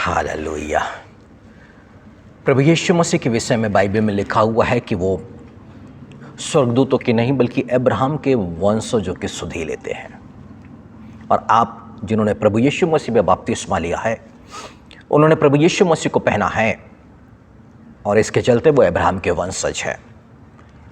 Hallelujah. प्रभु यीशु मसीह के विषय में बाइबल में लिखा हुआ है कि वो स्वर्गदूतों की नहीं बल्कि अब्राहम के वंशजों की सुधि लेते हैं। और आप जिन्होंने प्रभु यीशु मसीह में बपतिस्मा लिया है, उन्होंने प्रभु यीशु मसीह को पहना है और इसके चलते वो अब्राहम के वंशज है।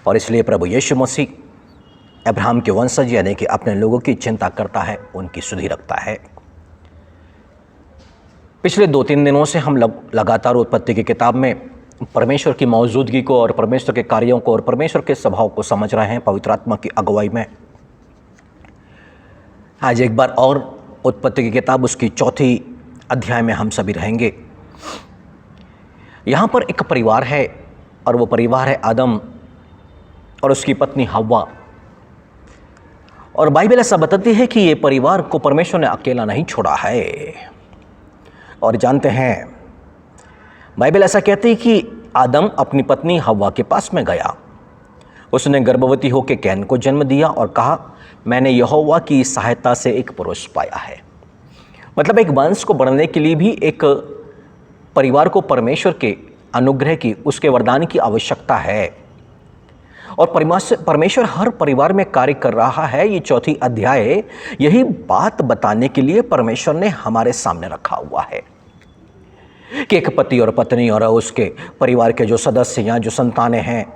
और इसलिए प्रभु यीशु मसीह अब्राहम के वंशज यानी कि अपने लोगों की चिंता करता है, उनकी सुधि रखता है। पिछले 2-3 दिनों से हम लगातार उत्पत्ति की किताब में परमेश्वर की मौजूदगी को और परमेश्वर के कार्यों को और परमेश्वर के स्वभाव को समझ रहे हैं पवित्र आत्मा की अगुवाई में। आज एक बार और उत्पत्ति की किताब उसकी 4 अध्याय में हम सभी रहेंगे। यहाँ पर एक परिवार है और वो परिवार है आदम और उसकी पत्नी हव्वा। और बाइबल ऐसा बताती है कि ये परिवार को परमेश्वर ने अकेला नहीं छोड़ा है। और जानते हैं बाइबल ऐसा कहती है कि आदम अपनी पत्नी हव्वा के पास में गया। उसने गर्भवती होकर कैन को जन्म दिया और कहा, मैंने यहोवा की सहायता से एक पुरुष पाया है। मतलब एक वंश को बढ़ने के लिए भी एक परिवार को परमेश्वर के अनुग्रह की, उसके वरदान की आवश्यकता है। और परमेश्वर हर परिवार में कार्य कर रहा है। ये 4 अध्याय यही बात बताने के लिए परमेश्वर ने हमारे सामने रखा हुआ है कि एक पति और पत्नी और उसके परिवार के जो सदस्य या जो संतानें हैं,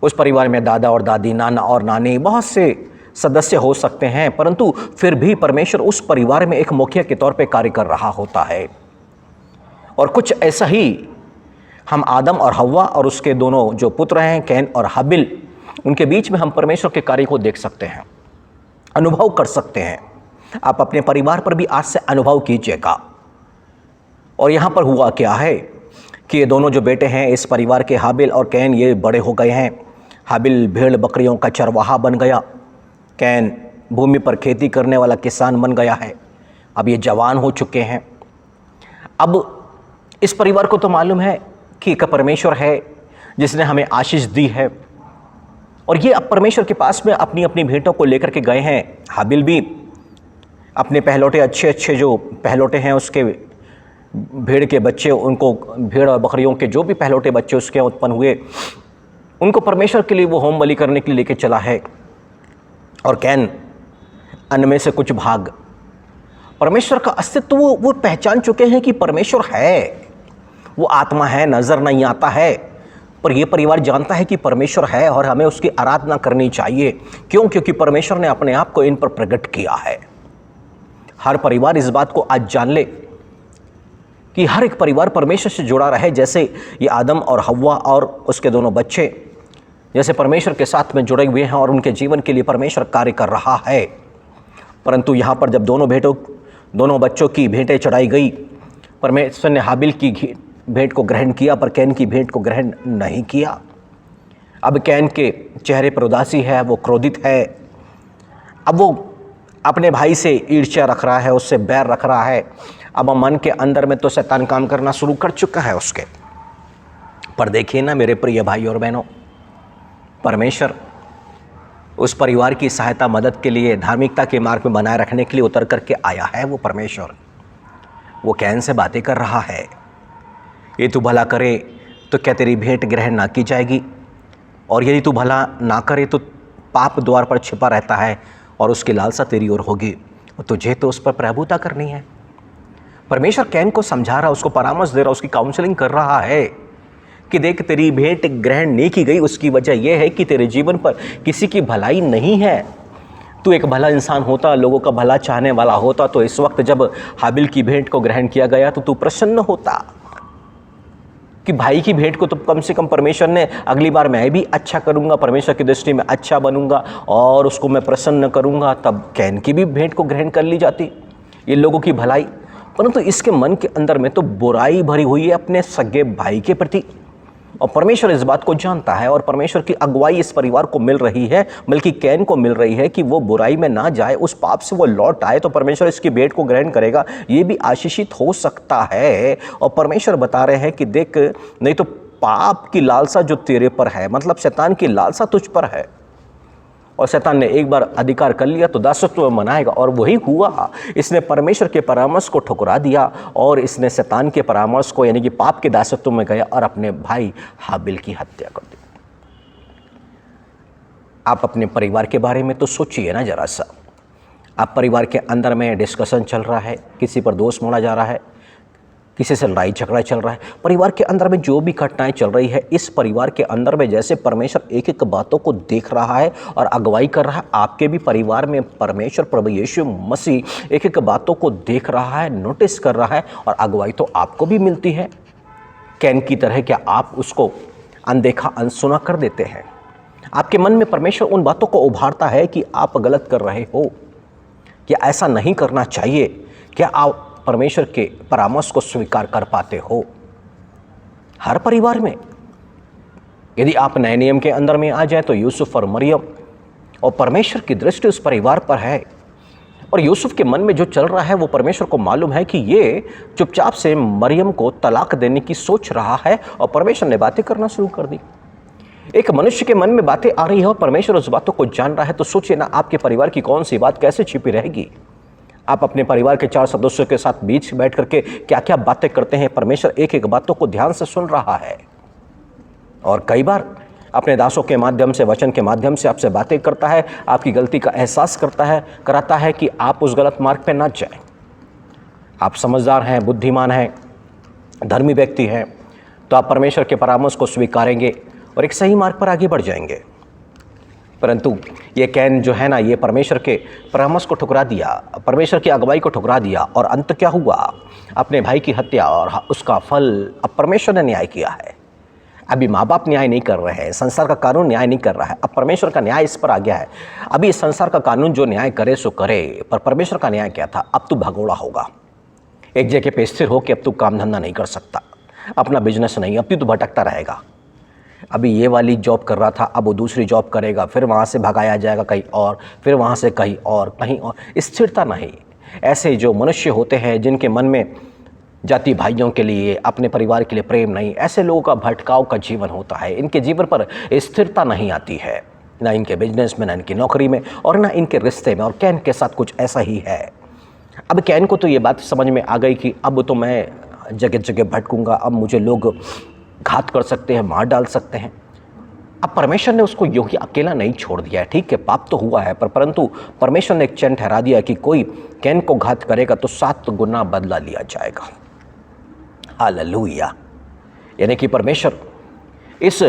उस परिवार में दादा और दादी, नाना और नानी, बहुत से सदस्य हो सकते हैं, परंतु फिर भी परमेश्वर उस परिवार में एक मुखिया के तौर पे कार्य कर रहा होता है। और कुछ ऐसा ही हम आदम और हव्वा और उसके दोनों जो पुत्र हैं कैन और हाबिल, उनके बीच में हम परमेश्वर के कार्य को देख सकते हैं, अनुभव कर सकते हैं। आप अपने परिवार पर भी आज से अनुभव कीजिएगा। और यहाँ पर हुआ क्या है कि ये दोनों जो बेटे हैं इस परिवार के, हाबिल और कैन, ये बड़े हो गए हैं। हाबिल भेड़ बकरियों का चरवाहा बन गया, कैन भूमि पर खेती करने वाला किसान बन गया है। अब ये जवान हो चुके हैं। अब इस परिवार को तो मालूम है कि एक परमेश्वर है जिसने हमें आशीष दी है। और ये अब परमेश्वर के पास में अपनी अपनी भेंटों को लेकर के गए हैं। हाबिल भी अपने पहलौटे, अच्छे जो पहलौटे हैं उसके भेड़ के बच्चे, उनको भेड़ और बकरियों के जो भी पहलौटे बच्चे उसके उत्पन्न हुए, उनको परमेश्वर के लिए वो होम बलि करने के लिए लेके चला है। और कैन अन्न में से कुछ भाग, परमेश्वर का अस्तित्व वो पहचान चुके हैं कि परमेश्वर है, वो आत्मा है, नज़र नहीं आता है, पर ये परिवार जानता है कि परमेश्वर है और हमें उसकी आराधना करनी चाहिए। क्यों? क्योंकि परमेश्वर ने अपने आप को इन पर प्रकट किया है। हर परिवार इस बात को आज जान ले कि हर एक परिवार परमेश्वर से जुड़ा रहे। जैसे ये आदम और हव्वा और उसके दोनों बच्चे जैसे परमेश्वर के साथ में जुड़े हुए हैं और उनके जीवन के लिए परमेश्वर कार्य कर रहा है। परंतु यहाँ पर जब दोनों बच्चों की भेंटें चढ़ाई गई, परमेश्वर ने हाबिल की भेंट को ग्रहण किया पर कैन की भेंट को ग्रहण नहीं किया। अब कैन के चेहरे पर उदासी है, वो क्रोधित है। अब वो अपने भाई से ईर्ष्या रख रहा है, उससे बैर रख रहा है। अब मन के अंदर में तो शैतान काम करना शुरू कर चुका है उसके। पर देखिए ना मेरे प्रिय भाई और बहनों, परमेश्वर उस परिवार की सहायता, मदद के लिए, धार्मिकता के मार्ग में बनाए रखने के लिए उतर करके आया है। वो परमेश्वर वो कैन से बातें कर रहा है, ये तू भला करे तो क्या तेरी भेंट ग्रहण ना की जाएगी? और यदि तू भला ना करे तो पाप द्वार पर छिपा रहता है और उसकी लालसा तेरी ओर होगी, और तुझे तो उस पर प्रभुता करनी है। परमेश्वर कैन को समझा रहा, उसको परामर्श दे रहा, उसकी काउंसलिंग कर रहा है कि देख, तेरी भेंट ग्रहण नहीं की गई, उसकी वजह यह है कि तेरे जीवन पर किसी की भलाई नहीं है। तू एक भला इंसान होता, लोगों का भला चाहने वाला होता, तो इस वक्त जब हाबिल की भेंट को ग्रहण किया गया तो तू प्रसन्न होता कि भाई की भेंट को तो कम से कम परमेश्वर ने, अगली बार मैं भी अच्छा करूंगा, परमेश्वर की दृष्टि में अच्छा बनूंगा और उसको मैं प्रसन्न करूंगा। तब कैन की भी भेंट को ग्रहण कर ली जाती, ये लोगों की भलाई। परंतु इसके मन के अंदर में तो बुराई भरी हुई है अपने सगे भाई के प्रति। और परमेश्वर इस बात को जानता है और परमेश्वर की अगुवाई इस परिवार को मिल रही है, बल्कि कैन को मिल रही है कि वो बुराई में ना जाए, उस पाप से वो लौट आए, तो परमेश्वर इसकी भेंट को ग्रहण करेगा, ये भी आशीषित हो सकता है। और परमेश्वर बता रहे हैं कि देख, नहीं तो पाप की लालसा जो तेरे पर है, मतलब शैतान की लालसा तुझ पर है, और शैतान ने एक बार अधिकार कर लिया तो दासत्व मनाएगा, और वही हुआ। इसने परमेश्वर के परामर्श को ठुकरा दिया और इसने शैतान के परामर्श को यानी कि पाप के दासत्व में गया और अपने भाई हाबिल की हत्या कर दी। आप अपने परिवार के बारे में तो सोचिए ना जरा सा। आप परिवार के अंदर में डिस्कशन चल रहा है, किसी पर दोष मोड़ा जा रहा है, किसी से लड़ाई झगड़ा चल रहा है, परिवार के अंदर में जो भी घटनाएं चल रही है, इस परिवार के अंदर में जैसे परमेश्वर एक एक बातों को देख रहा है और अगुवाई कर रहा है, आपके भी परिवार में परमेश्वर प्रभु यीशु मसीह एक एक बातों को देख रहा है, नोटिस कर रहा है, और अगुवाई तो आपको भी मिलती है। कैन की तरह क्या आप उसको अनदेखा अनसुना कर देते हैं? आपके मन में परमेश्वर उन बातों को उभारता है कि आप गलत कर रहे हो, क्या ऐसा नहीं करना चाहिए? क्या आप परमेश्वर के परामर्श को स्वीकार कर पाते हो? हर परिवार में यदि आप नए नियम के अंदर में आ जाए तो यूसुफ और मरियम, और परमेश्वर की दृष्टि उस परिवार पर है, और यूसुफ के मन में जो चल रहा है वो परमेश्वर को मालूम है कि ये चुपचाप से मरियम को तलाक देने की सोच रहा है, और परमेश्वर ने बातें करना शुरू कर दी। एक मनुष्य के मन में बातें आ रही है और परमेश्वर उस बातों को जान रहा है, तो सोचिए ना आपके परिवार की कौन सी बात कैसे छिपी रहेगी। आप अपने परिवार के 4 सदस्यों के साथ बीच बैठ करके क्या क्या बातें करते हैं, परमेश्वर एक एक बातों को ध्यान से सुन रहा है, और कई बार अपने दासों के माध्यम से, वचन के माध्यम से आपसे बातें करता है, आपकी गलती का एहसास कराता है कि आप उस गलत मार्ग पर ना जाएं। आप समझदार हैं, बुद्धिमान हैं, धर्मी व्यक्ति हैं, तो आप परमेश्वर के परामर्श को स्वीकारेंगे और एक सही मार्ग पर आगे बढ़ जाएंगे। परंतु ये कैन जो है ना, ये परमेश्वर के परामर्श को ठुकरा दिया, परमेश्वर की अगुवाई को ठुकरा दिया, और अंत क्या हुआ? अपने भाई की हत्या, और उसका फल अब परमेश्वर ने न्याय किया है। अभी माँ बाप न्याय नहीं कर रहे हैं, संसार का कानून न्याय नहीं कर रहा है, अब परमेश्वर का न्याय इस पर आ गया है। अभी इस संसार का कानून जो न्याय करे सो करे, पर परमेश्वर का न्याय क्या था? अब तू भगोड़ा होगा, एक जगह पे स्थिर हो कि अब तू काम धंधा नहीं कर सकता, अपना बिजनेस नहीं, अब तू भटकता रहेगा। अभी ये वाली जॉब कर रहा था, अब वो दूसरी जॉब करेगा, फिर वहाँ से भगाया जाएगा कहीं और, फिर वहाँ से कहीं और, स्थिरता नहीं। ऐसे जो मनुष्य होते हैं जिनके मन में जाति भाइयों के लिए, अपने परिवार के लिए प्रेम नहीं, ऐसे लोगों का भटकाव का जीवन होता है। इनके जीवन पर स्थिरता नहीं आती है, ना इनके बिजनेस में, ना इनकी नौकरी में, और ना इनके रिश्ते में। और कैन के साथ कुछ ऐसा ही है। अब कैन को तो ये बात समझ में आ गई कि अब तो मैं जगह जगह भटकूंगा, अब मुझे लोग घात कर सकते हैं, मार डाल सकते हैं। अब परमेश्वर ने उसको यूं ही अकेला नहीं छोड़ दिया है। ठीक है, पाप तो हुआ है, परंतु परमेश्वर ने एक चिन्ह ठहरा दिया कि कोई कैन को घात करेगा तो 7 गुना बदला लिया जाएगा। हालेलुया। यानी कि परमेश्वर इस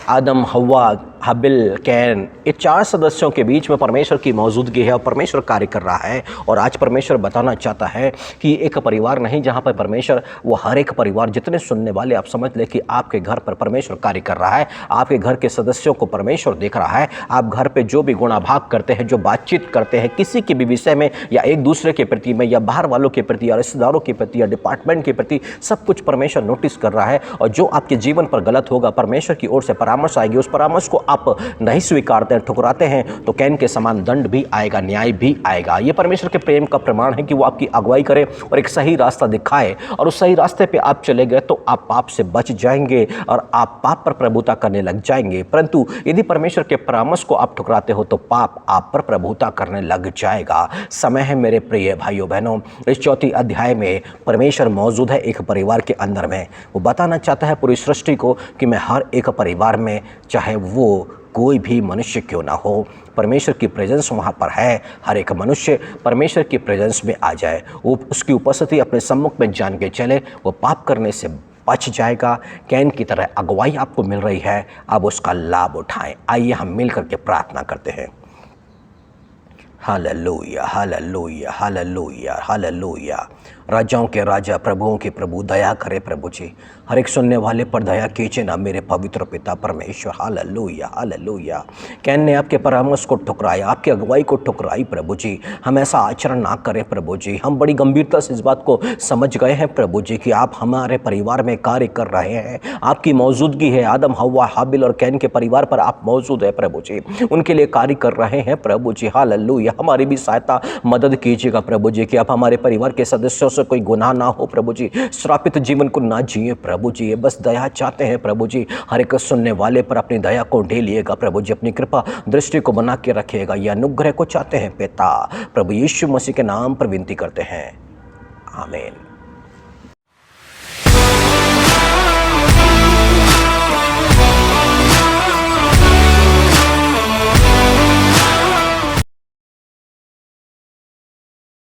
आदम, हव्वा, हाबिल, कैन, ये 4 सदस्यों के बीच में परमेश्वर की मौजूदगी है और परमेश्वर कार्य कर रहा है। और आज परमेश्वर बताना चाहता है कि एक परिवार नहीं जहाँ पर परमेश्वर, वो हर एक परिवार, जितने सुनने वाले आप समझ ले कि आपके घर पर परमेश्वर कार्य कर रहा है। आपके घर के सदस्यों को परमेश्वर देख रहा है। आप घर पे जो भी गुणाभाग करते हैं, जो बातचीत करते हैं किसी के भी विषय में, या एक दूसरे के प्रति में, या बाहर वालों के प्रति, या रिश्तेदारों के प्रति, या डिपार्टमेंट के प्रति, सब कुछ परमेश्वर नोटिस कर रहा है। और जो आपके जीवन पर गलत होगा, परमेश्वर की ओर से परामर्श आएगी, उस परामर्श को आप नहीं स्वीकारते हैं, ठुकराते हैं, तो कैन के समान दंड भी आएगा, न्याय भी आएगा। ये परमेश्वर के प्रेम का प्रमाण है कि वो आपकी अगुवाई करे और एक सही रास्ता दिखाए, और उस सही रास्ते पे आप चले गए तो आप पाप से बच जाएंगे और आप पाप पर प्रभुता करने लग जाएंगे। परंतु यदि परमेश्वर के परामर्श को आप ठुकराते हो तो पाप आप पर प्रभुता करने लग जाएगा। समय है मेरे प्रिय भाइयों बहनों, इस 4 अध्याय में परमेश्वर मौजूद है एक परिवार के अंदर में। वो बताना चाहता है पूरी सृष्टि को कि मैं हर एक परिवार में, चाहे वो कोई भी मनुष्य क्यों ना हो, परमेश्वर की प्रेजेंस वहाँ पर है। हर एक मनुष्य परमेश्वर की प्रेजेंस में आ जाए, वो उसकी उपस्थिति अपने सम्मुख में जान के चले, वो पाप करने से बच जाएगा। कैन की तरह अगुवाई आपको मिल रही है, अब उसका लाभ उठाएं। आइए हम मिल करके प्रार्थना करते हैं। Hallelujah, hallelujah, hallelujah, hallelujah. राजाओं के राजा, प्रभुओं के प्रभु, दया करे प्रभु जी, हर एक सुनने वाले पर दया कीजिए ना मेरे पवित्र पिता परमेश्वर। Hallelujah, hallelujah. कैन ने आपके परामर्श को ठुकराया, आपकी अगुवाई को ठुकराई प्रभु जी। हम ऐसा आचरण ना करें प्रभु जी। हम बड़ी गंभीरता से इस बात को समझ गए हैं प्रभु जी कि आप हमारे परिवार में कार्य कर रहे हैं, आपकी मौजूदगी है। आदम, हव्वा, हाबिल और कैन के परिवार पर आप मौजूद है प्रभु जी, उनके लिए कार्य कर रहे हैं प्रभु जी। हालेलुया। कीजिएगा, हमारी भी सहायता मदद कीजिएगा प्रभु जी, कि अब हमारे परिवार के सदस्यों से कोई गुनाह ना हो प्रभु जी, श्रापित जीवन को ना जिए प्रभु जी, बस दया चाहते हैं प्रभु जी। हर एक सुनने वाले पर अपनी दया को ढेलिएगा प्रभु जी, अपनी कृपा दृष्टि को बना के रखिएगा, यह अनुग्रह को चाहते हैं पिता, प्रभु यीशु मसीह के नाम पर विनती करते हैं, आमीन।